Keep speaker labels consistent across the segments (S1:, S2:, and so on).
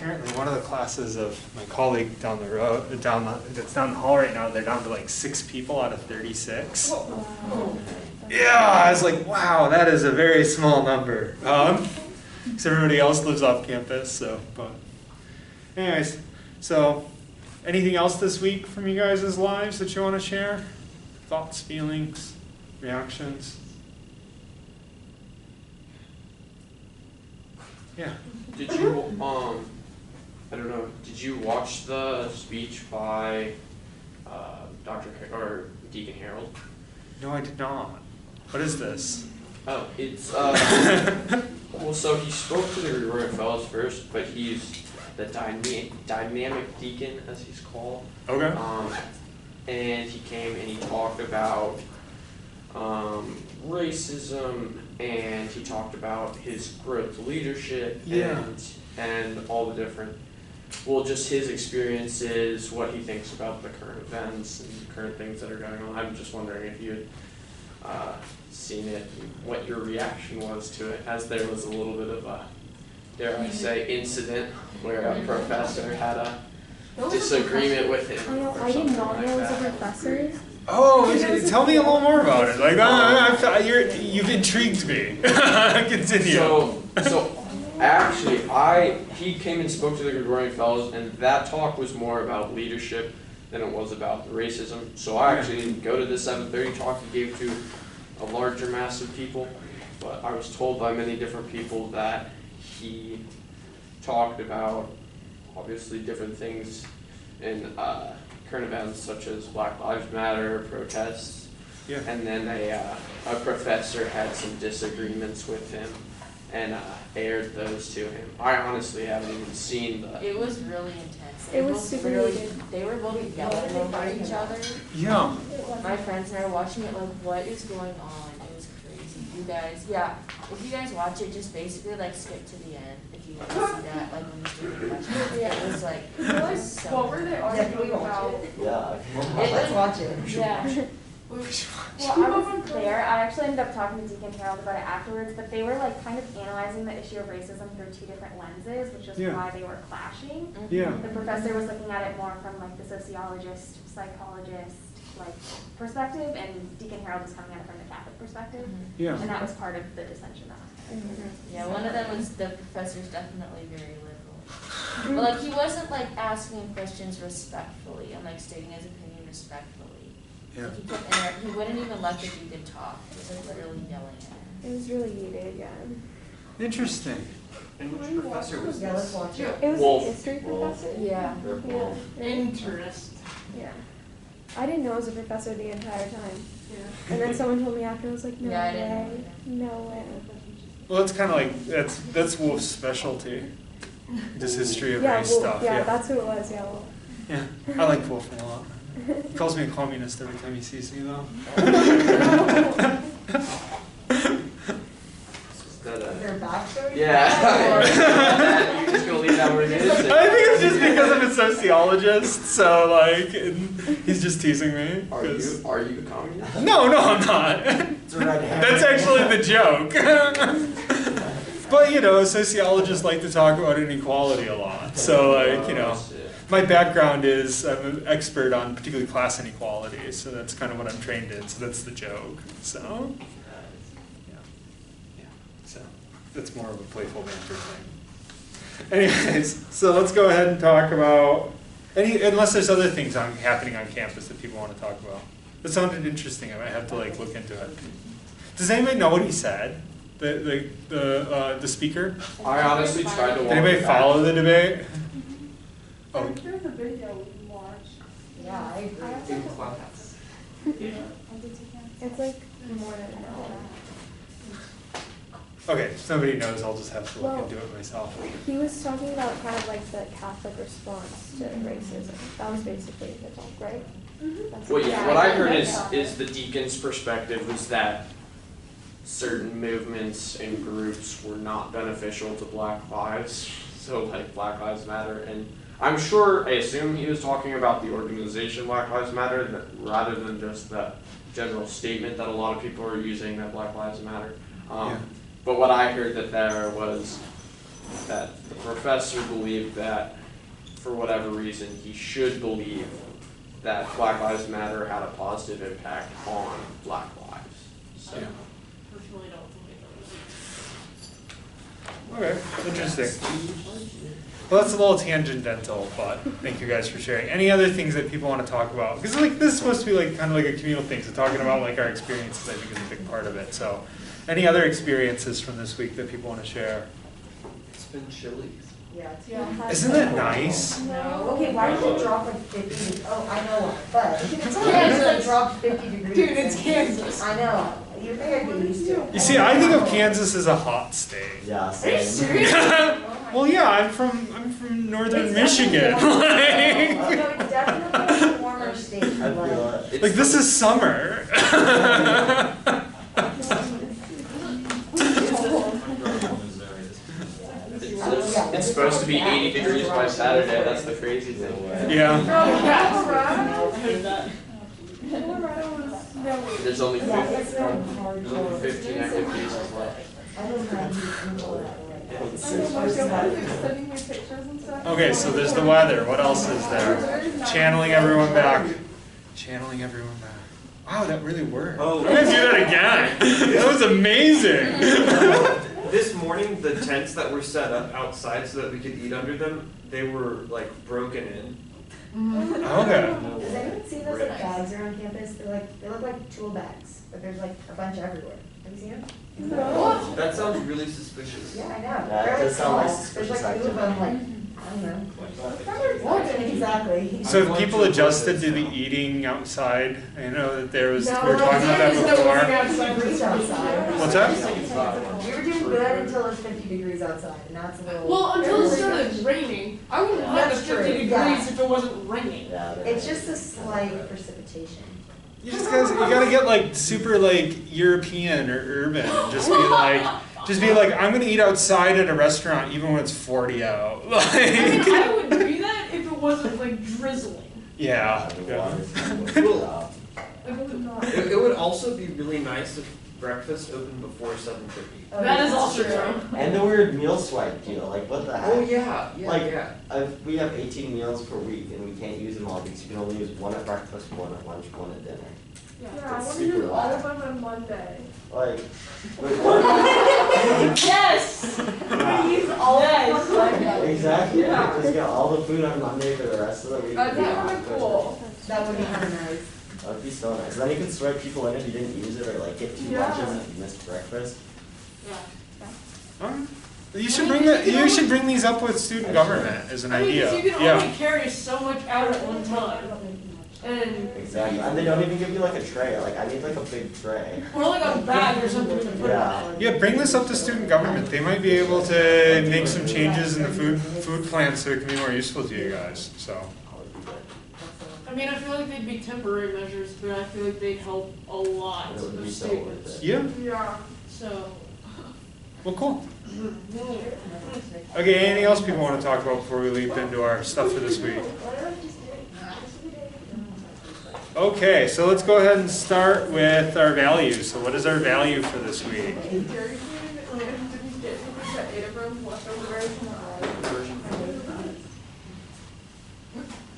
S1: apparently one of the classes of my colleague down the road, that's down the hall right now, they're down to like 6 people out of 36.
S2: Wow.
S1: Yeah, I was like, wow, that is a very small number. Because everybody else lives off campus, so, but anyways, so anything else this week from you guys' lives that you want to share? Thoughts, feelings, reactions? Yeah.
S3: Did you, I don't know, did you watch the speech by or Deacon Harold?
S1: No, I did not. What is this?
S3: Oh, it's, well, so he spoke to the Gregorian Fellows first, but he's the dynamic deacon, as he's called.
S1: Okay.
S3: And he came and he talked about racism, and he talked about his growth leadership, and all the different, well, just his experiences, what he thinks about the current events and current things that are going on. I'm just wondering if you had seen it, and what your reaction was to it, as there was a little bit of a, dare I say, incident where a professor had a disagreement with him.
S2: I didn't know there was a professor.
S1: Oh, tell me a little more about it. Like, you've intrigued me. Continue.
S3: So actually, he came and spoke to the Gregorian Fellows, and that talk was more about leadership than it was about the racism. So I actually didn't go to the 7:30 talk he gave to a larger mass of people, but I was told by many different people that he talked about obviously different things in current events such as Black Lives Matter protests, and then a professor had some disagreements with him and aired those to him. I honestly haven't even seen the.
S4: It was really intense.
S2: It was super
S4: literally. They were both yelling over each other.
S1: Yeah.
S4: My friends and I were watching it like, what is going on? It was crazy. You guys, if you guys watch it, just basically like skip to the end if you want to see that, like when he's doing the questions. It was like, so
S5: what were they arguing about?
S6: Yeah.
S4: Let's
S6: watch it.
S2: Yeah. Well, I wasn't there. I actually ended up talking to Deacon Harold about it afterwards, but they were like kind of analyzing the issue of racism through 2 different lenses, which is why they were clashing.
S1: Yeah.
S2: The professor was looking at it more from like the sociologist, psychologist, like perspective, and Deacon Harold was coming at it from the Catholic perspective.
S1: Yeah.
S2: And that was part of the dissension that happened.
S4: yeah, one of them was the professor's definitely very liberal. But like he wasn't like asking questions respectfully and like stating his opinion respectfully.
S1: Yeah.
S4: Like, he wouldn't even let the deacon talk. He was like literally yelling at him.
S2: It was really heated, yeah.
S1: Interesting.
S6: And which professor was
S5: Yeah, let's
S6: this?
S5: watch it.
S2: It was
S3: Wolf.
S2: a history professor.
S4: Yeah.
S2: Yeah.
S5: Interest.
S2: Yeah. I didn't know it was a professor the entire time.
S5: Yeah.
S2: And then someone told me after, I was like, no
S4: Yeah, I
S2: way.
S4: didn't know.
S2: No way.
S1: Well, it's kind of like, that's Wolf's specialty. Just history of
S2: Yeah,
S1: race
S2: Wolf,
S1: stuff.
S2: yeah, that's who it was, yeah. Wolf.
S1: Yeah, I like Wolf a lot. He calls me a communist every time he sees me, though.
S6: Is there a backstory?
S3: Yeah. You're just gonna leave that where it is?
S1: I think it's just because I'm a sociologist, so like, he's just teasing me.
S3: Are you a communist?
S1: No, I'm not. That's actually the joke. But you know, sociologists like to talk about inequality a lot. So like, you know, my background is I'm an expert on particularly class inequality, so that's kind of what I'm trained in. So that's the joke. So yeah. So that's more of a playful banter thing. Anyways, so let's go ahead and talk about unless there's other things happening on campus that people want to talk about. That sounded interesting. I might have to like look into it. Does anybody know what he said? The speaker?
S3: I honestly tried to watch.
S1: Did anybody follow the debate?
S5: Oh. There's a video we can watch.
S4: Yeah, I agree.
S6: In Clubhouse.
S2: It's like more than an hour.
S1: Okay, if somebody knows, I'll just have to look
S2: Well,
S1: into it myself.
S2: He was talking about kind of like the Catholic response to racism. That was basically the talk, right? That's
S3: Well,
S2: what-
S3: yeah, what I heard is the deacon's perspective was that certain movements and groups were not beneficial to Black lives, so like Black Lives Matter, and I assume he was talking about the organization Black Lives Matter rather than just the general statement that a lot of people are using that Black Lives Matter. But what I heard that there was that the professor believed that, for whatever reason, he should believe that Black Lives Matter had a positive impact on Black lives. So.
S1: Yeah.
S5: Personally, don't think it
S1: Okay, interesting. Well, that's a little tangential, but thank you guys for sharing. Any other things that people want to talk about? Because like this is supposed to be like kind of like a communal thing, so talking about like our experiences I think is a big part of it. So any other experiences from this week that people want to share?
S6: It's been chilly.
S7: Yeah, it's
S5: Yeah.
S1: Isn't that nice?
S5: No.
S7: Okay, why did it drop like 50? Oh, I know why, but it's
S5: Kansas.
S7: like dropped 50 degrees.
S5: Dude, it's Kansas.
S7: I know. You think I'd get used to it?
S1: You see, I think of Kansas as a hot state.
S6: Yeah,
S5: Are you
S6: same.
S5: serious?
S1: Well, yeah, I'm from northern
S7: It's
S1: Michigan.
S7: definitely
S1: like,
S7: warmer. No, it's definitely a warmer state.
S6: I feel
S7: Like,
S6: it.
S1: like this is summer.
S3: It's supposed to be 80 degrees by Saturday. That's the crazy thing.
S1: Yeah.
S5: Colorado was snowy.
S3: There's only
S7: yeah,
S3: 15,
S7: it's been hardcore.
S3: 15 active cases left.
S7: I don't know.
S5: I was sending me pictures and stuff.
S1: Okay, so there's the weather. What else is there? Channeling everyone back. Channeling everyone back. Wow, that really worked.
S8: Oh.
S1: I'm gonna do that again. That was amazing.
S8: This morning, the tents that were set up outside so that we could eat under them, they were like broken in.
S1: Okay.
S7: Does anyone see those like bags around campus? They look like tool bags, but there's like a bunch everywhere. Have you seen them?
S5: No.
S8: That sounds really suspicious.
S7: Yeah, I know.
S6: Yeah, it
S7: They're
S6: does sound like
S7: small.
S6: suspicious
S7: There's like two of them, like,
S6: activity.
S7: I don't know. Exactly.
S1: So if people adjusted to the eating outside, I know that there was, we
S7: No,
S1: were talking about that
S5: it's
S1: before.
S7: Degrees outside.
S1: What's that?
S7: We were doing good until it was 50 degrees outside, and that's a little.
S5: Well, until it started raining. I wouldn't have
S7: That's
S5: 50
S7: true,
S5: degrees
S7: yeah.
S5: if it wasn't raining.
S6: Yeah,
S7: It's just a slight precipitation.
S1: You just guys, you gotta get like super like European or urban. And just be like, I'm gonna eat outside at a restaurant even when it's 40 out.
S5: I mean,
S1: Like,
S5: I would do that if it wasn't like drizzling.
S1: yeah.
S6: the
S1: yeah.
S6: water's
S8: Well,
S5: I would not.
S8: It would also be really nice if breakfast opened before 7:30.
S5: That is also true.
S6: And the weird meal swipe deal, like what the heck?
S8: Oh yeah,
S6: Like-
S8: yeah.
S6: We have 18 meals per week and we can't use them all because you can only use one at breakfast, one at lunch, one at dinner.
S5: Yeah.
S6: I wanna use super all of
S5: them on Monday.
S6: Like, wait, what?
S5: Yes!
S6: Yeah,
S7: Use all
S5: Yes.
S6: exactly.
S5: Yeah.
S6: Just get all the food on Monday for the rest of the week.
S5: That
S6: Yeah.
S5: would be cool.
S7: That would be kind of nice.
S6: That would be so nice. Then you could swipe people in if you didn't use it or like get two
S5: Yeah.
S6: lunches and you missed breakfast.
S5: Yeah.
S1: You should bring that. You should bring these up with student government as an
S5: I mean, 'cause
S1: idea.
S5: you can
S1: Yeah.
S5: only carry so much out at one time. And,
S6: Exactly. And they don't even give you like a tray. Like I need like a big tray.
S5: or like a bag or something to put it
S6: Yeah.
S5: in.
S1: Yeah, bring this up to student government. They might be able to make some changes in the food plan so it can be more useful to you guys. So.
S6: That would be good.
S5: I mean, I feel like they'd be temporary measures, but I feel like they'd help a lot
S6: It would
S5: of
S6: be so
S5: students.
S6: worth it.
S1: Yeah.
S5: Yeah. So.
S1: Well, cool. Okay. Anything else people want to talk about before we leap into our stuff for this week? Okay, so let's go ahead and start with our values. So what is our value for this week?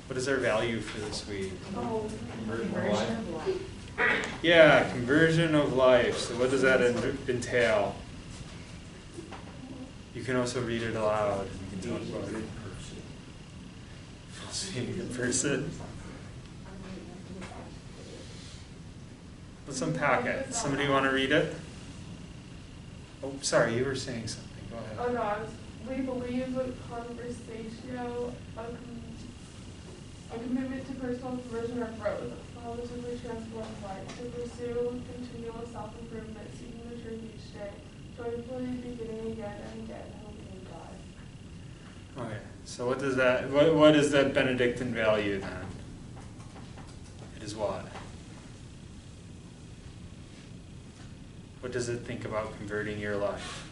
S1: What is our value for this week? Yeah, conversion of life. So what does that entail? You can also read it aloud. You can talk about it. Seeing in person. Let's unpack it. Somebody want to read it? Oh, sorry, you were saying something. Go ahead.
S9: Oh no, we believe that conversatio, a commitment to personal conversion or growth, positively transform life, to pursue continual self-improvement, seeking the truth each day, joyfully beginning again and again, hoping in God.
S1: Okay, so what does that, what is that Benedictine value then? It is what? What does it think about converting your life?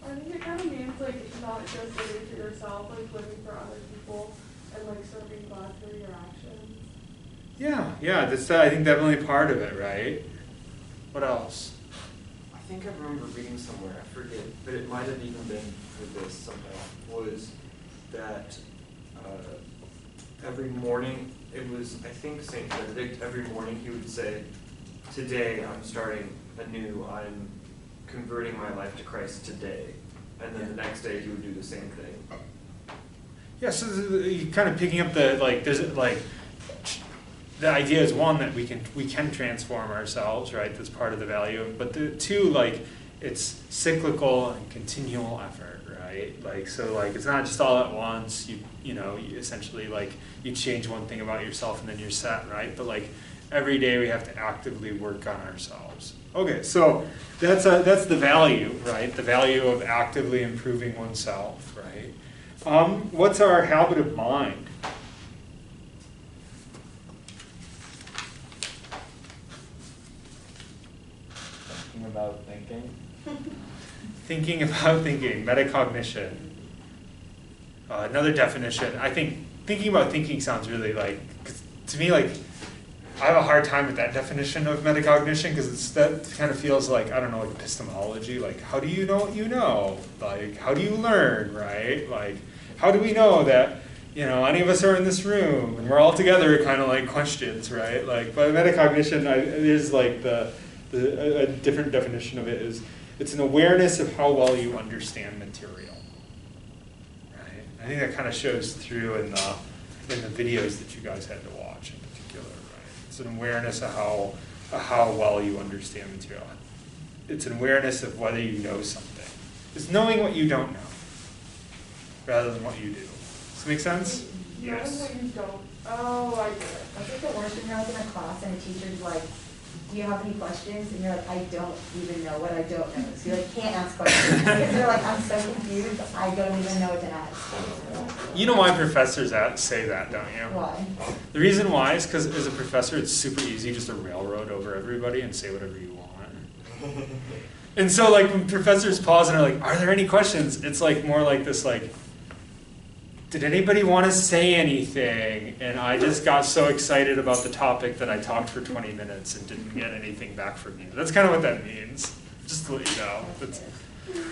S9: I think it kind of means like not just living for yourself, like living for other people and like serving God through your actions.
S1: Yeah, that's I think definitely part of it, right? What else?
S8: think I remember reading somewhere, I forget, but it might have even been for this somehow, was that every morning, it was, I think St. Benedict, every morning he would say, today I'm starting anew, I'm converting my life to Christ today. And then the next day he would do the same thing.
S1: Yeah, so you kind of picking up the, like, there's like, the idea is one, that we can transform ourselves, right? That's part of the value. But the two, like, it's cyclical and continual effort, right? Like, so like, it's not just all at once. You know, you essentially like, you change one thing about yourself and then you're set, right? But like, every day we have to actively work on ourselves. Okay, so that's the value, right? The value of actively improving oneself, right? What's our habit of mind?
S10: Thinking about thinking.
S1: Thinking about thinking, metacognition. Another definition, I think thinking about thinking sounds really like, 'cause to me, like, I have a hard time with that definition of metacognition because that kind of feels like, I don't know, like epistemology. Like, how do you know what you know? Like, how do you learn, right? Like, how do we know that, you know, any of us are in this room and we're all together, kind of like questions, right? Like, but metacognition, there's like a different definition of it is, it's an awareness of how well you understand material, right? I think that kind of shows through in the videos that you guys had to watch in particular, right? It's an awareness of how well you understand material. It's an awareness of whether you know something. It's knowing what you don't know, rather than what you do. Does that make sense? Yes.
S9: Knowing what you don't. Oh, I get it.
S7: I think the worst when you're like in a class and a teacher's like, do you have any questions? And you're like, I don't even know what I don't know. So you like can't ask questions. Because you're like, I'm so confused, I don't even know what to ask.
S1: You know why professors say that, don't you?
S7: Why?
S1: The reason why is because as a professor, it's super easy just to railroad over everybody and say whatever you want. And so like when professors pause and are like, are there any questions? It's like more like this like, did anybody want to say anything? And I just got so excited about the topic that I talked for 20 minutes and didn't get anything back from you. That's kind of what that means, just to let you know.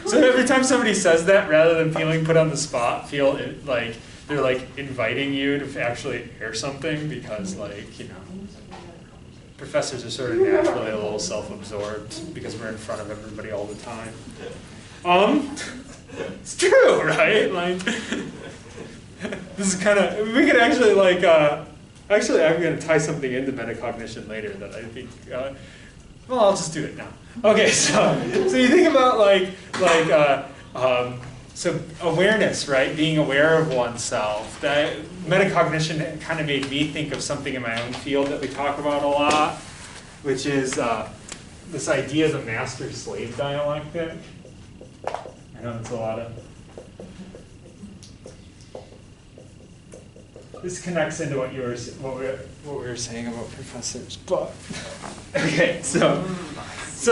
S1: So every time somebody says that, rather than feeling put on the spot, feel it, like they're like inviting you to actually hear something because like, you know, professors are sort of naturally a little self-absorbed because we're in front of everybody all the time. It's true, right? Like, this is kind of, we could actually like, actually I'm going to tie something into metacognition later that I think, well, I'll just do it now. Okay, so you think about so awareness, right? Being aware of oneself. That metacognition kind of made me think of something in my own field that we talk about a lot, which is this idea of the master-slave dialectic. I know it's a lot of. This connects into what we were saying about professors, but okay. So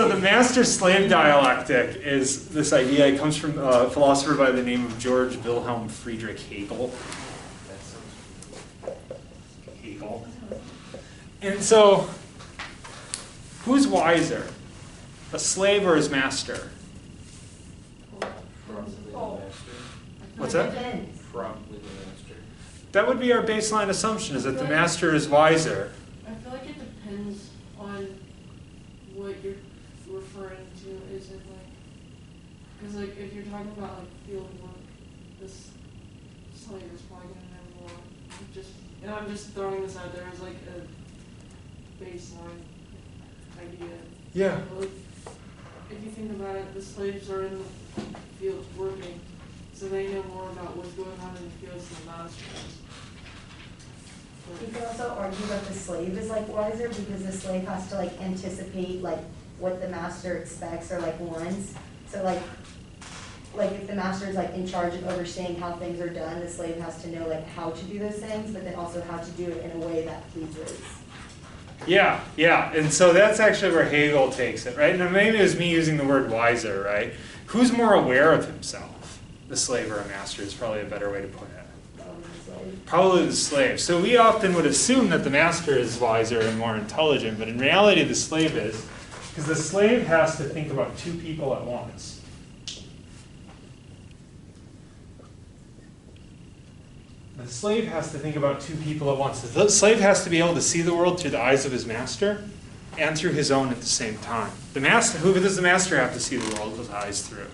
S1: the master-slave dialectic is this idea. It comes from a philosopher by the name of George Wilhelm Friedrich Hegel. And so, who's wiser, a slave or his master? What's that?
S8: Probably the master.
S1: That would be our baseline assumption, is that the master is wiser.
S5: I feel like it depends on what you're referring to. Is it like, because like if you're talking about like field work, this slave is probably going to know more. And I'm just throwing this out there as like a baseline idea.
S1: Yeah.
S5: But like, if you think about it, the slaves are in the fields working, so they know more about what's going on in the fields than the masters.
S7: You could also argue that the slave is like wiser because the slave has to like anticipate like what the master expects or like wants. So like if the master is like in charge of overseeing how things are done, the slave has to know like how to do those things, but then also how to do it in a way that pleases.
S1: Yeah, and so that's actually where Hegel takes it, right? And maybe it was me using the word wiser, right? Who's more aware of himself? The slave or a master is probably a better way to put it. Probably the slave. So we often would assume that the master is wiser and more intelligent, but in reality the slave is. Because the slave has to think about two people at once. The slave has to think about two people at once. The slave has to be able to see the world through the eyes of his master and through his own at the same time. The master, who does the master have to see the world with eyes through?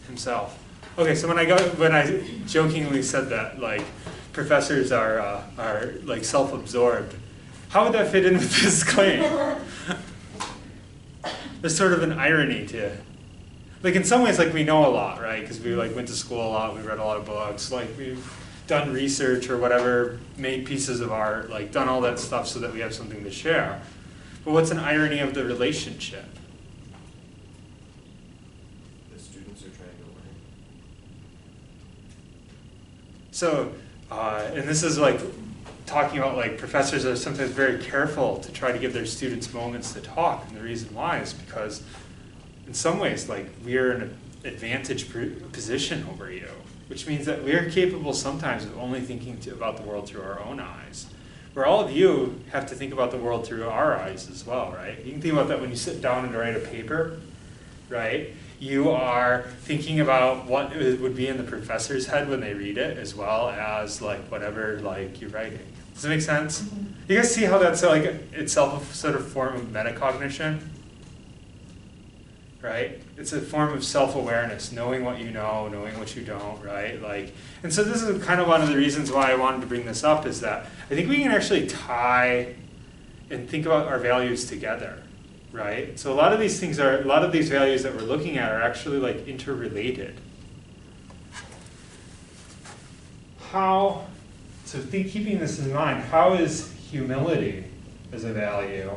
S1: Himself. Okay, so when I jokingly said that, like, professors are like self-absorbed, how would that fit in with this claim? There's sort of an irony to it. Like, in some ways, like, we know a lot, right? Because we like went to school a lot, we read a lot of books, like we've done research or whatever, made pieces of art, like done all that stuff so that we have something to share. But what's an irony of the relationship?
S8: The students are trying to learn.
S1: So, and this is like talking about like professors are sometimes very careful to try to give their students moments to talk. And the reason why is because in some ways, like, we are in an advantage position over you, which means that we are capable sometimes of only thinking about the world through our own eyes. Where all of you have to think about the world through our eyes as well, right? You can think about that when you sit down and write a paper, right? You are thinking about what it would be in the professor's head when they read it, as well as like whatever like you're writing. Does that make sense? Mm-hmm. You guys see how that's like itself a sort of form of metacognition? Right? It's a form of self-awareness, knowing what you know, knowing what you don't, right? Like, and so this is kind of one of the reasons why I wanted to bring this up, is that I think we can actually tie and think about our values together, right? So a lot of these values that we're looking at are actually like interrelated. Keeping this in mind, how is humility as a value?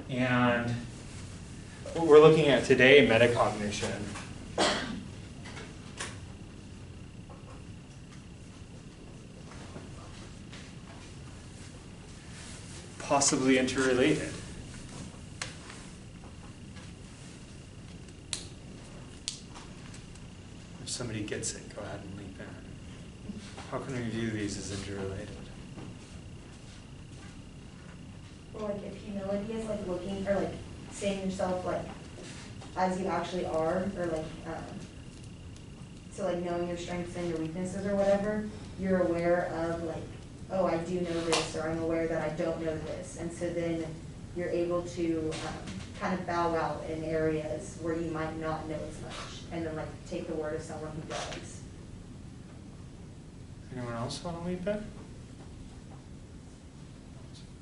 S1: And what we're looking at today, metacognition. Possibly interrelated. If somebody gets it, go ahead and leap in. How can we view these as interrelated?
S7: Or like if humility is like looking, or like seeing yourself like as you actually are, or like so like knowing your strengths and your weaknesses or whatever, you're aware of like, oh, I do know this, or I'm aware that I don't know this, and so then you're able to kind of bow out in areas where you might not know as much, and then like take the word of someone who does.
S1: Anyone else want to leap in?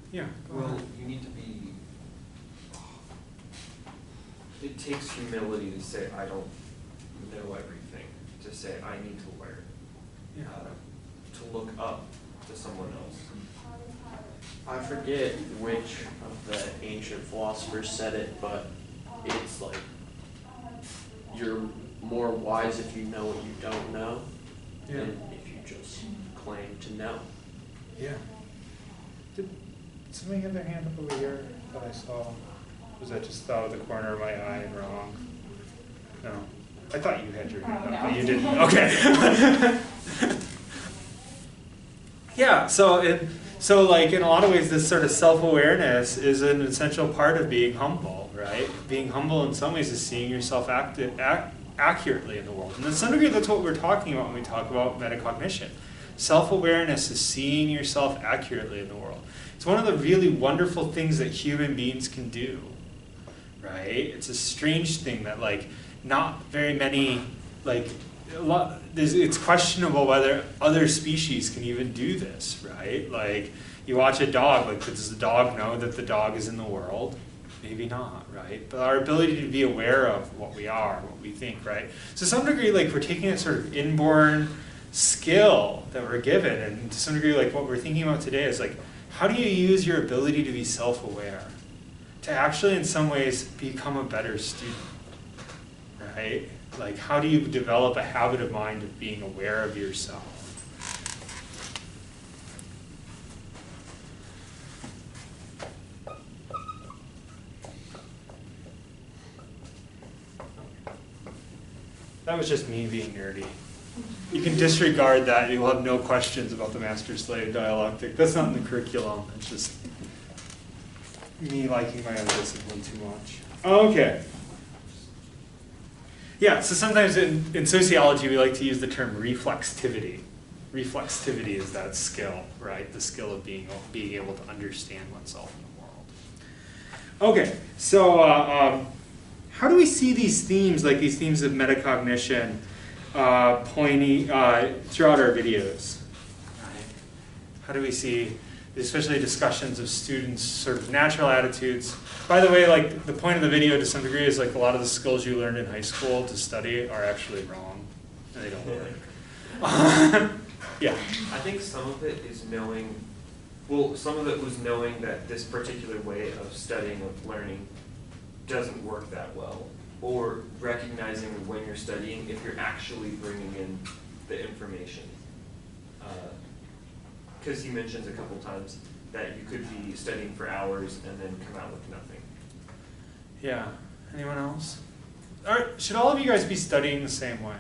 S1: Yeah.
S8: Well, you need to be. It takes humility to say I don't know everything. To say I need to learn.
S1: Yeah.
S8: To look up to someone else.
S3: I forget which of the ancient philosophers said it, but it's like you're more wise if you know what you don't know than if you just claim to know.
S1: Yeah. Did somebody have their hand up over here that I saw? Was that just out of the corner of my eye and wrong? No. I thought you had your hand up, but you didn't. Okay. Yeah, so like in a lot of ways, this sort of self-awareness is an essential part of being humble, right? Being humble in some ways is seeing yourself accurately in the world. And to some degree, that's what we're talking about when we talk about metacognition. Self-awareness is seeing yourself accurately in the world. It's one of the really wonderful things that human beings can do, right? It's a strange thing that like not very many, like it's questionable whether other species can even do this, right? Like you watch a dog, like does the dog know that the dog is in the world? Maybe not, right? But our ability to be aware of what we are, what we think, right? So to some degree, like we're taking a sort of inborn skill that we're given, and to some degree, like what we're thinking about today is like, how do you use your ability to be self-aware to actually in some ways become a better student, right? Like how do you develop a habit of mind of being aware of yourself? That was just me being nerdy. You can disregard that. You'll have no questions about the master-slave dialectic. That's not in the curriculum. It's just me liking my other discipline too much. Okay. Yeah, so sometimes in sociology we like to use the term reflexivity. Reflexivity is that skill, right? The skill of being able to understand oneself in the world. Okay, so how do we see these themes, like these themes of metacognition, pointing throughout our videos? Right? How do we see, especially discussions of students' sort of natural attitudes? By the way, like the point of the video to some degree is like a lot of the skills you learned in high school to study are actually wrong, and they don't work. Yeah.
S8: I think some of it is knowing, well, some of it was knowing that this particular way of studying, of learning, doesn't work that well. Or recognizing when you're studying if you're actually bringing in the information. Because he mentions a couple times that you could be studying for hours and then come out with nothing.
S1: Yeah. Anyone else? Should all of you guys be studying the same way?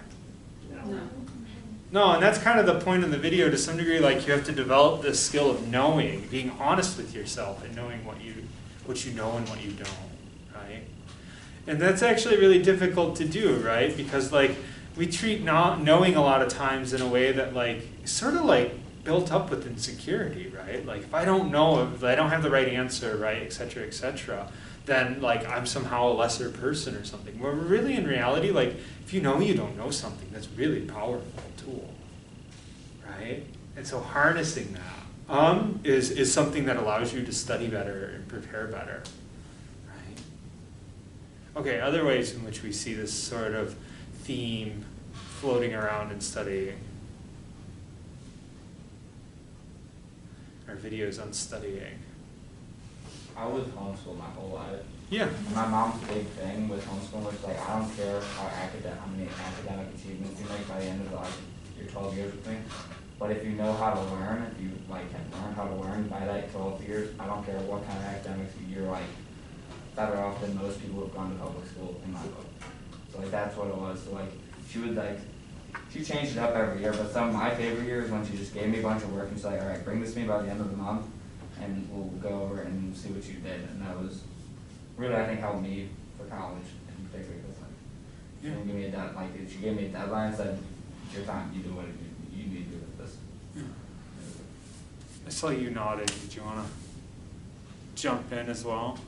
S5: No.
S1: No, and that's kind of the point of the video to some degree. Like you have to develop this skill of knowing, being honest with yourself, and knowing what you know and what you don't, right? And that's actually really difficult to do, right? Because like we treat not knowing a lot of times in a way that like sort of like built up with insecurity, right? Like if I don't know, if I don't have the right answer, right, et cetera, then like I'm somehow a lesser person or something. Where really in reality, like if you know you don't know something, that's really a powerful tool, right? And so harnessing that is something that allows you to study better and prepare better, right? Okay, other ways in which we see this sort of theme floating around in studying. Our videos on studying.
S10: I was homeschooled my whole life.
S1: Yeah.
S10: My mom's big thing with homeschooling was like, I don't care how many academic achievements you make by the end of like your 12 years with me, but if you know how to learn, if you like have learned how to learn by that 12 years, I don't care what kind of academics you're like better off than most people who've gone to public school in my book. So like that's what it was. So like she changed it up every year, but some of my favorite years when she just gave me a bunch of work and she's like, all right, bring this to me by the end of the month and we'll go over it and see what you did. And that was really, I think, helped me for college in particular. Because like, she didn't give me a deadline. Like, she gave me a deadline and said, it's your time. You do what you need to do with this.
S1: Yeah. I saw you nodded. Did you want to jump in as well?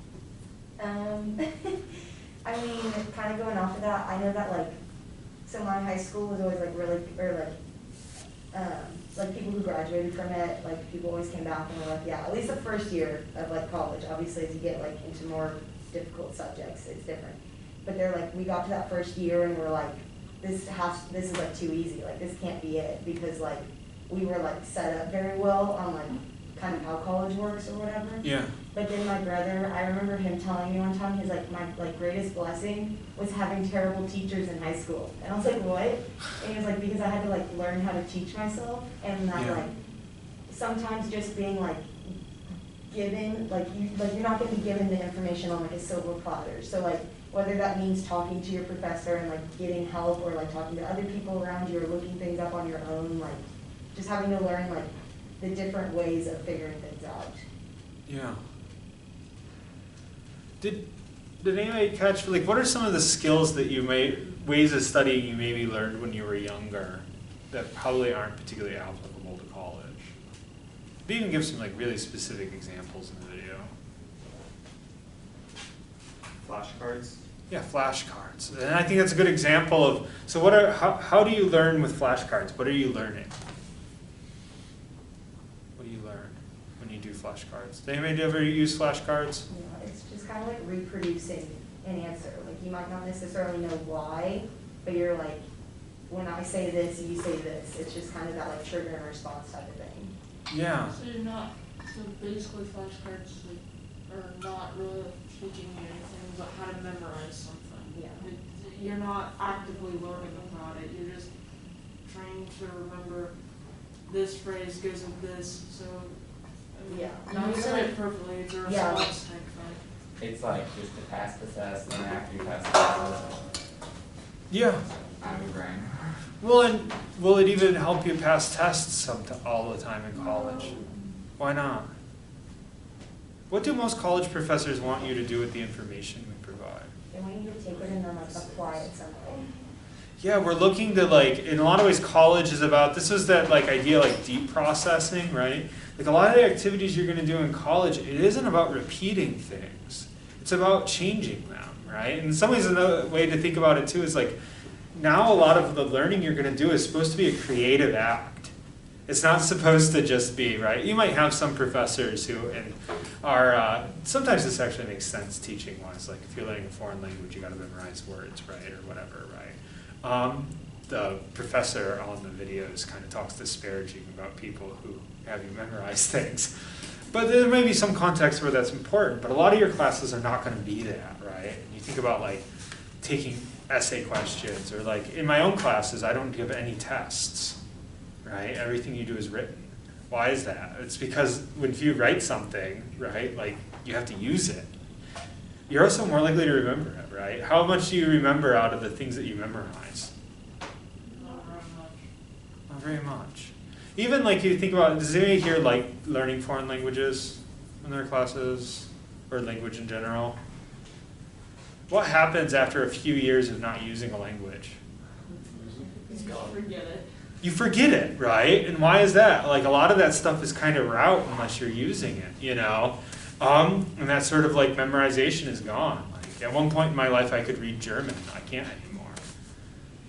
S7: I mean, kind of going off of that, I know that like, so my high school was always like really, or like people who graduated from it, like people always came back and were like, yeah, at least the first year of like college, obviously as you get like into more difficult subjects, it's different. But they're like, we got to that first year and we're like, this is like too easy, like this can't be it, because like we were like set up very well on like kind of how college works or whatever.
S1: Yeah.
S7: But then my brother, I remember him telling me one time, he's like, my like greatest blessing was having terrible teachers in high school. And I was like, what? And he was like, because I had to like learn how to teach myself, and that like sometimes just being like given, like you're not going to be given the information on like a silver platter. So like whether that means talking to your professor and like getting help, or like talking to other people around you, or looking things up on your own, like just having to learn like the different ways of figuring things out.
S1: Yeah. Did anybody catch, like, what are some of the skills that ways of studying you maybe learned when you were younger that probably aren't particularly applicable to college? They even give some like really specific examples in the video.
S8: Flashcards.
S1: Yeah, flashcards. And I think that's a good example of, so how do you learn with flashcards? What are you learning? What do you learn when you do flashcards? Did anybody ever use flashcards?
S7: Yeah, it's just kind of like reproducing an answer. Like you might not necessarily know why, but you're like, when I say this, you say this. It's just kind of that like trigger and response type of thing.
S1: Yeah.
S5: So basically flashcards are not really teaching you anything but how to memorize something.
S7: Yeah.
S5: You're not actively learning about it. You're just trying to remember this phrase goes with this. So I mean,
S7: Yeah.
S5: you said it perfectly. It's a response type thing.
S10: It's like just to pass the test, and after you pass the test,
S1: Yeah.
S10: out of your brain.
S1: Well, and will it even help you pass tests all the time in college? Why not? What do most college professors want you to do with the information we provide?
S7: They want you to take it and then like apply it something.
S1: Yeah, we're looking to like, in a lot of ways, college is about, this was that like idea like deep processing, right? Like a lot of the activities you're gonna do in college, it isn't about repeating things. It's about changing them, right? And in some ways, another way to think about it too is like, now a lot of the learning you're gonna do is supposed to be a creative act. It's not supposed to just be, right? You might have some professors who are, sometimes this actually makes sense teaching-wise, like if you're learning a foreign language, you gotta memorize words, right, or whatever, right? The professor on the videos kind of talks disparaging about people who have you memorize things. But there may be some context where that's important, but a lot of your classes are not gonna be that, right? And you think about like taking essay questions, or like in my own classes, I don't give any tests, right? Everything you do is written. Why is that? It's because when you write something, right, like you have to use it. You're also more likely to remember it, right? How much do you remember out of the things that you memorize?
S5: Not very much.
S1: Not very much. Even like you think about, does anybody here like learning foreign languages in their classes, or language in general? What happens after a few years of not using a language?
S5: Forget it.
S1: You forget it, right? And why is that? Like a lot of that stuff is kind of rote unless you're using it, you know? And that sort of like memorization is gone. Like at one point in my life I could read German. I can't anymore.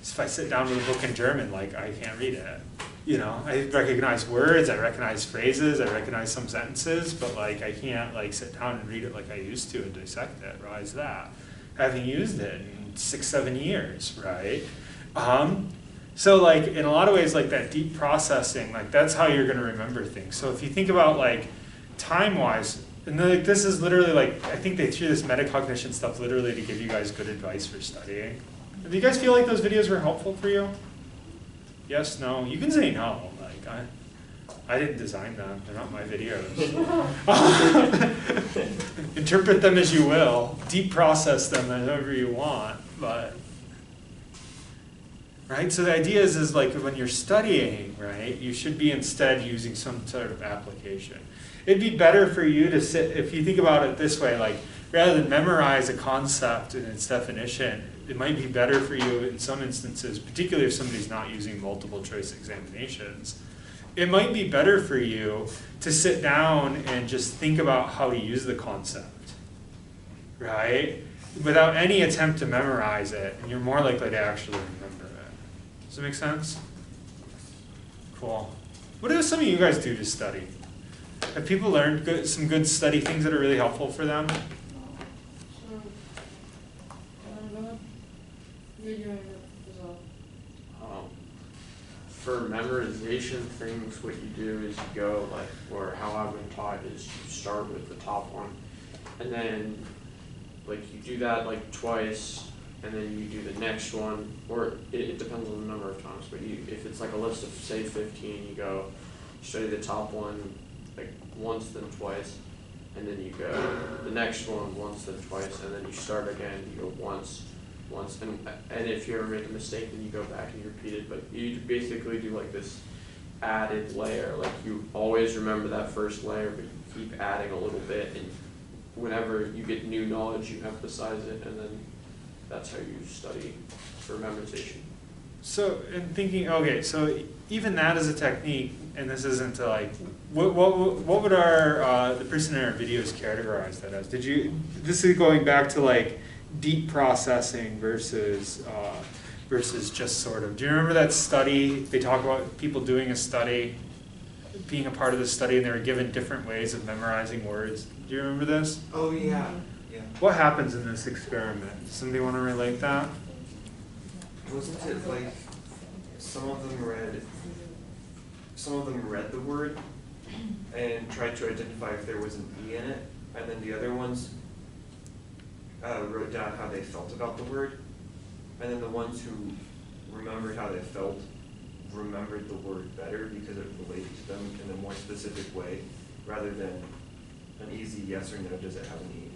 S1: So if I sit down with a book in German, like I can't read it. You know, I recognize words, I recognize phrases, I recognize some sentences, but like I can't like sit down and read it like I used to and dissect it. Why is that? Having used it in 6-7 years, right? So like in a lot of ways, like that deep processing, like that's how you're gonna remember things. So if you think about like time-wise, and like this is literally like, I think they threw this metacognition stuff literally to give you guys good advice for studying. Do you guys feel like those videos were helpful for you? Yes, no? You can say no. Like I didn't design them. They're not my videos. Interpret them as you will. Deep process them however you want. But right? So the idea is like when you're studying, right, you should be instead using some sort of application. It'd be better for you to sit, if you think about it this way, like rather than memorize a concept and its definition, it might be better for you in some instances, particularly if somebody's not using multiple choice examinations, it might be better for you to sit down and just think about how to use the concept, right? Without any attempt to memorize it, and you're more likely to actually remember it. Does that make sense? Cool. What do some of you guys do to study? Have people learned some good study things that are really helpful for them?
S3: For memorization things, what you do is you go like, or how I've been taught is you start with the top one, and then like you do that like twice, and then you do the next one, or it depends on the number of times, but if it's like a list of say 15, you go study the top one like once then twice, and then you go the next one once then twice, and then you start again, you go once, and if you ever make a mistake, then you go back and you repeat it, but you basically do like this added layer, like you always remember that first layer, but you keep adding a little bit, and whenever you get new knowledge, you emphasize it, and then that's how you study for memorization.
S1: So, in thinking, okay, so even that is a technique, and this isn't to like, what would our, the person in our videos categorize that as? This is going back to like deep processing versus just sort of, do you remember that study? They talk about people doing a study, being a part of the study, and they were given different ways of memorizing words. Do you remember this?
S8: Oh yeah, yeah.
S1: What happens in this experiment? Does somebody want to relate that?
S8: Wasn't it like some of them read the word and tried to identify if there was an E in it, and then the other ones wrote down how they felt about the word, and then the ones who remembered how they felt remembered the word better because it related to them in a more specific way, rather than an easy yes or no, does it have an E?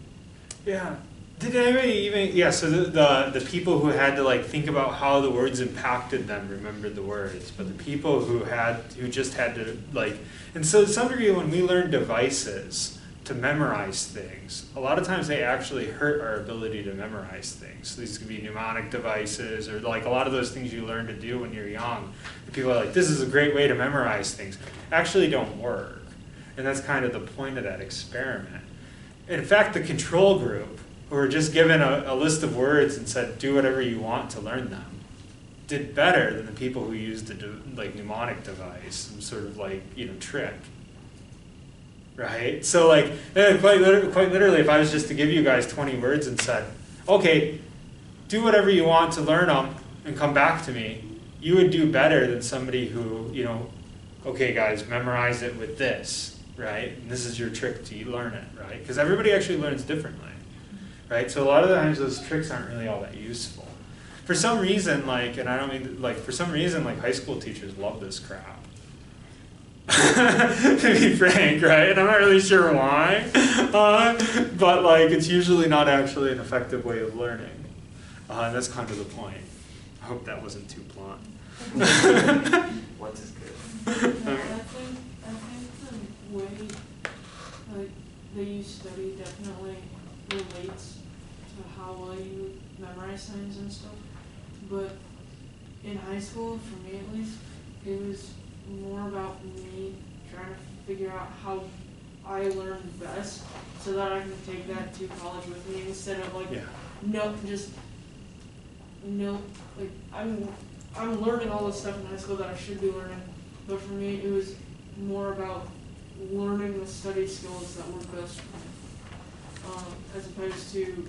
S1: Yeah. Did anybody even, yeah, so the people who had to like think about how the words impacted them remembered the words, but the people who just had to like, and so to some degree when we learn devices, to memorize things, a lot of times they actually hurt our ability to memorize things. So these could be mnemonic devices, or like a lot of those things you learn to do when you're young. And people are like, this is a great way to memorize things. Actually don't work. And that's kind of the point of that experiment. In fact, the control group, who were just given a list of words and said, do whatever you want to learn them, did better than the people who used a like mnemonic device, some sort of like, trick. Right? So like, quite literally, if I was just to give you guys 20 words and said, okay, do whatever you want to learn them and come back to me, you would do better than somebody who, okay guys, memorize it with this, right? And this is your trick to learn it, right? Because everybody actually learns differently, right? So a lot of the times those tricks aren't really all that useful. For some reason, like, and I don't mean, like, for some reason, like, high school teachers love this crap. To be frank, right? And I'm not really sure why, but like it's usually not actually an effective way of learning. And that's kind of the point. I hope that wasn't too blunt.
S8: What is good?
S5: No, I think the way like that you study definitely relates to how well you memorize things and stuff. But in high school, for me at least, it was more about me trying to figure out how I learned best so that I can take that to college with me instead of like, like I'm learning all this stuff in high school that I should be learning, but for me it was more about learning the study skills that were best for me, as opposed to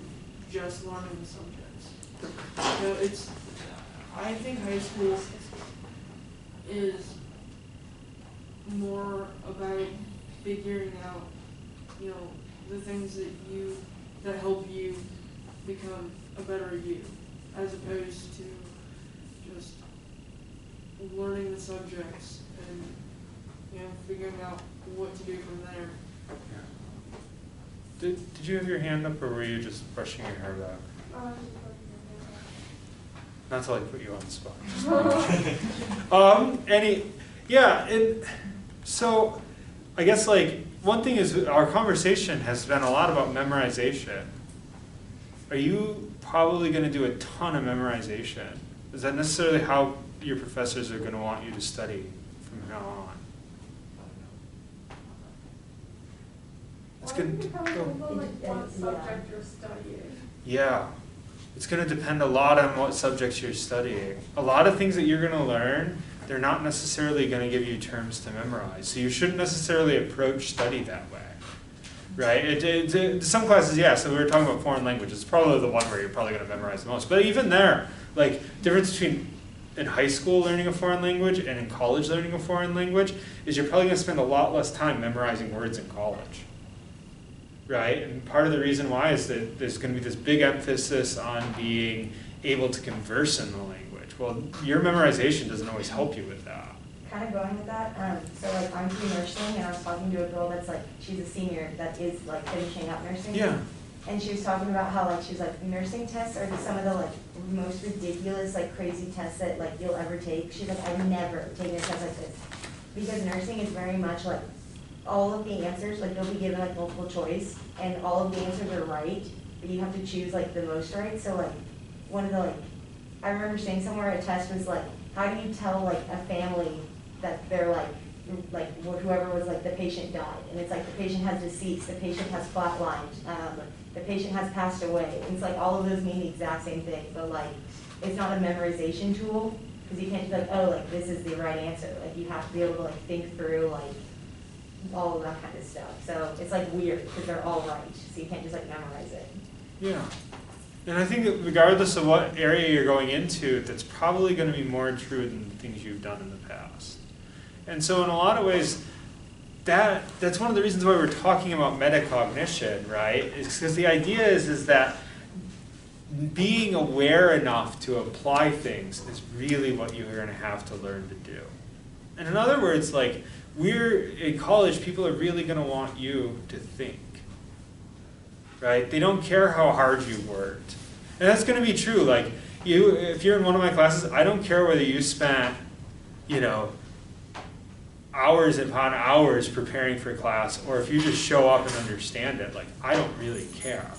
S5: just learning the subjects. So I think high school is more about figuring out, the things that help you become a better you, as opposed to just learning the subjects and, figuring out what to do from there.
S1: Yeah. Did you have your hand up, or were you just brushing your hair back? Not to like put you on the spot. So I guess like one thing is our conversation has been a lot about memorization. Are you probably going to do a ton of memorization? Is that necessarily how your professors are going to want you to study from now on? It's going to
S9: depend on what subject you're studying.
S1: Yeah. It's going to depend a lot on what subjects you're studying. A lot of things that you're going to learn, they're not necessarily going to give you terms to memorize. So you shouldn't necessarily approach study that way, right? Some classes, yeah, so we were talking about foreign language. It's probably the one where you're probably going to memorize the most. But even there, like, difference between in high school learning a foreign language and in college learning a foreign language is you're probably going to spend a lot less time memorizing words in college. Right? And part of the reason why is that there's going to be this big emphasis on being able to converse in the language. Well, your memorization doesn't always help you with that.
S7: Kind of going with that, so like I'm through nursing, and I was talking to a girl that's like, she's a senior that is like finishing up nursing.
S1: Yeah.
S7: And she was talking about how like, she's like, nursing tests are some of the like most ridiculous, like crazy tests that like you'll ever take. She's like, I've never taken a test like this. Because nursing is very much like, all of the answers, like you'll be given like multiple choice, and all of the answers are right, but you have to choose like the most right. So like one of the I remember seeing somewhere a test was like, how do you tell like a family that they're like whoever was like the patient died, and it's like the patient has deceased, the patient has flatlined, the patient has passed away. And it's like all of those mean the exact same thing, but like it's not a memorization tool because you can't be like, oh, like this is the right answer. Like you have to be able to like think through like all of that kind of stuff. So it's like weird because they're all right. So you can't just like memorize it.
S1: Yeah. And I think that regardless of what area you're going into, that's probably going to be more true than the things you've done in the past. And so in a lot of ways, that's one of the reasons why we're talking about metacognition, right? It's because the idea is that being aware enough to apply things is really what you're going to have to learn to do. And in other words, like, in college, people are really going to want you to think, right? They don't care how hard you worked. And that's going to be true. Like, if you're in one of my classes, I don't care whether you spent, hours upon hours preparing for class, or if you just show up and understand it, like, I don't really care,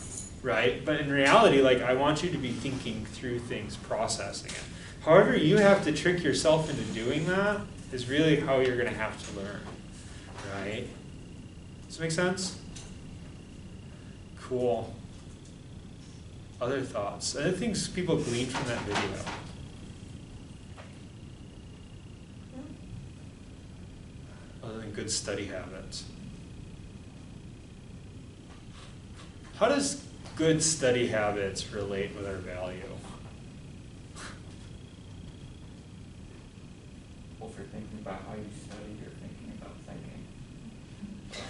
S1: right? But in reality, like, I want you to be thinking through things, processing it. However you have to trick yourself into doing that is really how you're going to have to learn, right? Does that make sense? Cool. Other thoughts? Other things people glean from that video? Other than good study habits. How does good study habits relate with our value?
S10: Well, if you're thinking about how you study, you're thinking about thinking.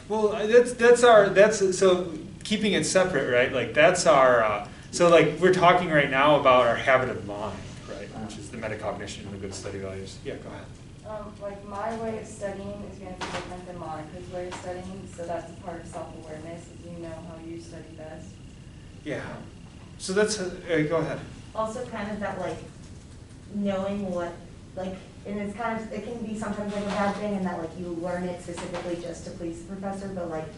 S1: Well, so keeping it separate, right? Like that's our, so like we're talking right now about our habit of mind, right? Which is the metacognition and the good study values. Yeah, go ahead.
S11: Like my way of studying is going to be different than Monica's way of studying, so that's a part of self-awareness, is you know how you study best.
S1: Yeah. So that's, go ahead.
S7: Also kind of that like knowing what, like, and it's kind of, it can be sometimes like a bad thing in that like you learn it specifically just to please the professor, but like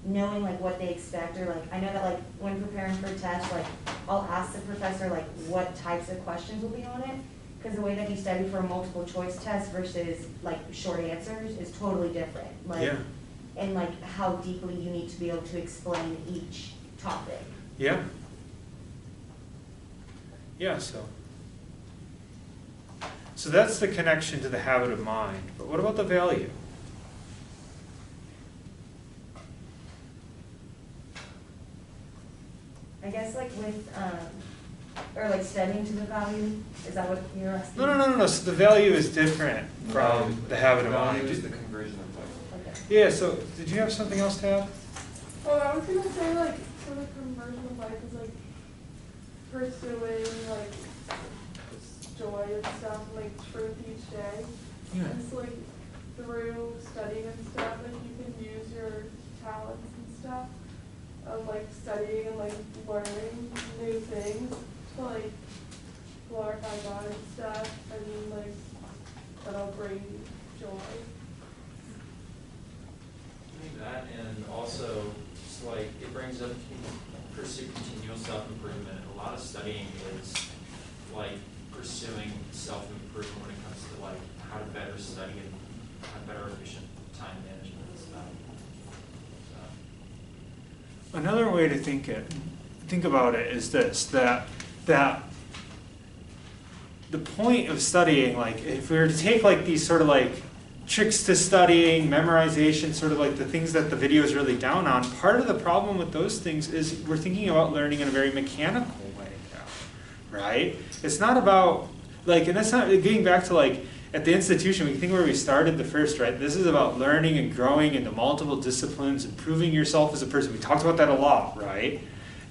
S7: knowing like what they expect, or like, I know that like when preparing for a test, like I'll ask the professor like what types of questions will be on it, because the way that you study for a multiple choice test versus like short answers is totally different. Like,
S1: Yeah.
S7: And like how deeply you need to be able to explain each topic.
S1: Yeah. Yeah, so that's the connection to the habit of mind. But what about the value?
S7: I guess like with, or like studying to the value, is that what you're asking?
S1: No. So the value is different from the habit of
S8: Value
S1: mind.
S8: is the conversion of life.
S7: Okay.
S1: Yeah, so did you have something else to add?
S9: Well, I was gonna say like, so the conversion of life is like pursuing like joy and stuff, and, like truth each day.
S1: Yeah.
S9: And so like through studying and stuff, like you can use your talents and stuff of like studying and like learning new things to like glorify God and stuff. I mean like that'll bring joy.
S12: I think that, and also just like it brings up pursue continual self-improvement. A lot of studying is like pursuing self-improvement when it comes to like how to better study and have better efficient time management and stuff. So.
S1: Another way to think about it is this, that the point of studying, like if we were to take like these sort of like tricks to studying, memorization, sort of like the things that the video is really down on, part of the problem with those things is we're thinking about learning in a very mechanical way now, right? It's not about, like, and that's not, getting back to like, at the institution, we think where we started the first, right? This is about learning and growing into multiple disciplines, improving yourself as a person. We talked about that a lot, right?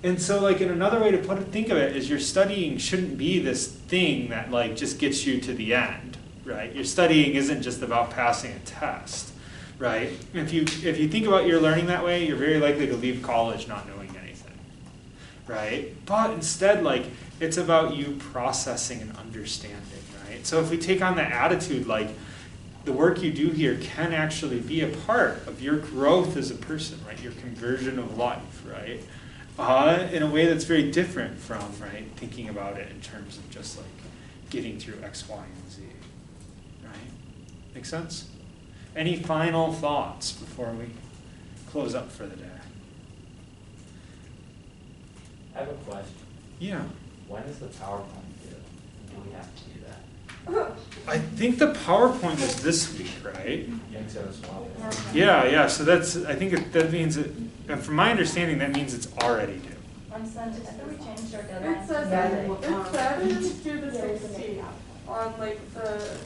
S1: And so like in another way to think of it is your studying shouldn't be this thing that like just gets you to the end, right? Your studying isn't just about passing a test, right? If you think about your learning that way, you're very likely to leave college not knowing anything, right? But instead, like, it's about you processing and understanding, right? So if we take on the attitude, like, the work you do here can actually be a part of your growth as a person, right? Your conversion of life, right? In a way that's very different from, right, thinking about it in terms of just like getting through X, Y, and Z, right? Make sense? Any final thoughts before we close up for the day?
S10: I have a question.
S1: Yeah.
S10: When is the PowerPoint due? Do we have to do that?
S1: I think the PowerPoint was this week, right?
S10: I think so as well.
S1: Yeah, so that's, I think that means it, and from my understanding, that means it's already due.
S11: On Sunday, we changed our deadline.
S9: It says it's due the 16th on like the.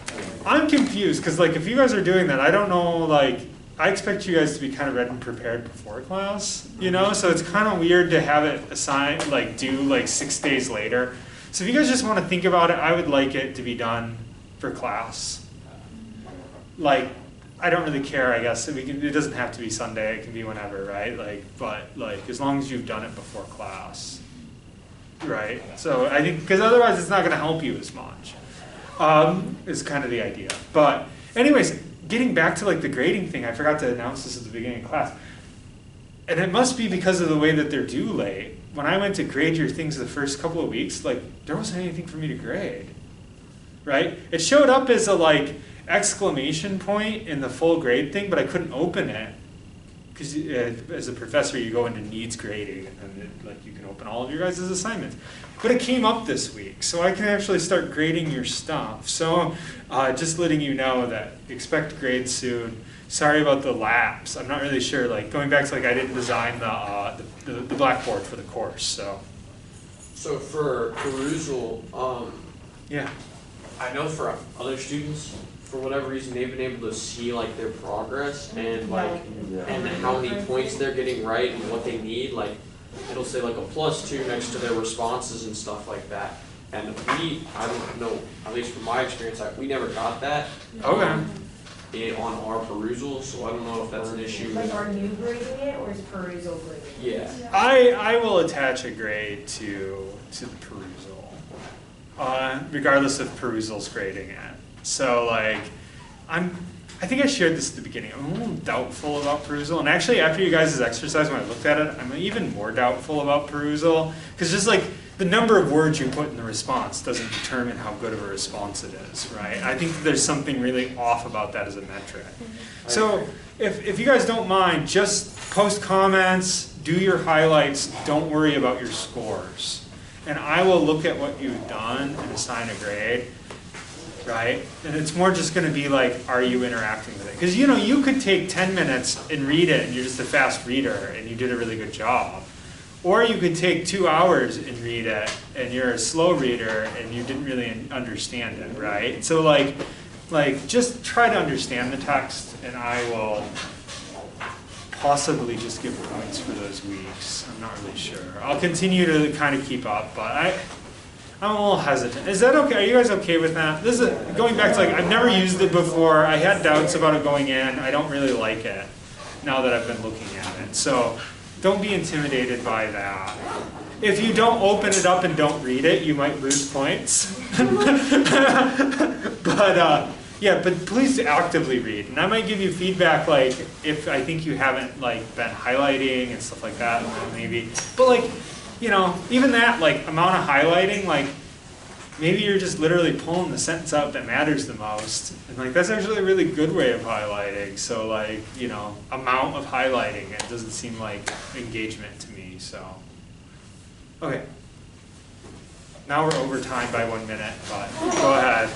S1: I'm confused, because like if you guys are doing that, I don't know, like, I expect you guys to be kind of ready and prepared before class, you know? So it's kind of weird to have it assigned, like due like 6 days later. So if you guys just want to think about it, I would like it to be done for class. Like, I don't really care, I guess. It doesn't have to be Sunday, it can be whenever, right? Like, but like, as long as you've done it before class, right? So I think, because otherwise it's not going to help you as much, is kind of the idea. But anyways, getting back to like the grading thing, I forgot to announce this at the beginning of class. And it must be because of the way that they're due late. When I went to grade your things the first couple of weeks, like there wasn't anything for me to grade, right? It showed up as a like exclamation point in the full grade thing, but I couldn't open it. Because as a professor, you go into needs grading, and like you can open all of your guys' assignments. But it came up this week, so I can actually start grading your stuff. So just letting you know that expect grades soon. Sorry about the lapse. I'm not really sure. Like going back to like I didn't design the blackboard for the course. So
S3: for perusal,
S1: yeah,
S3: I know for other students, for whatever reason, they've been able to see like their progress and like and how many points they're getting right and what they need. Like it'll say like a +2 next to their responses and stuff like that. And I don't know, at least from my experience, we never got that.
S1: Okay.
S3: On our perusal, so I don't know if that's an issue.
S7: Like, are you grading it, or is perusal grading it?
S3: Yeah.
S1: I will attach a grade to the perusal, regardless of perusal's grading it. So like, I think I shared this at the beginning. I'm a little doubtful about perusal, and actually after you guys' exercise, when I looked at it, I'm even more doubtful about perusal, because just like the number of words you put in the response doesn't determine how good of a response it is, right? I think that there's something really off about that as a metric. So if you guys don't mind, just post comments, do your highlights, don't worry about your scores. And I will look at what you've done and assign a grade, right? And it's more just going to be like, are you interacting with it? Because you know, you could take 10 minutes and read it and you're just a fast reader and you did a really good job. Or you could take 2 hours and read it and you're a slow reader and you didn't really understand it, right? So like just try to understand the text, and I will possibly just give points for those weeks. I'm not really sure. I'll continue to kind of keep up, but I'm a little hesitant. Is that okay? Are you guys okay with that? This is going back to like, I've never used it before. I had doubts about it going in. I don't really like it now that I've been looking at it. So don't be intimidated by that. If you don't open it up and don't read it, you might lose points. But please actively read. And I might give you feedback like if I think you haven't like been highlighting and stuff like that, maybe. But like, you know, even that like amount of highlighting, like maybe you're just literally pulling the sentence out that matters the most. And like that's actually a really good way of highlighting. So like, you know, amount of highlighting, it doesn't seem like engagement to me, so. Okay. Now we're over time by 1 minute, but go ahead.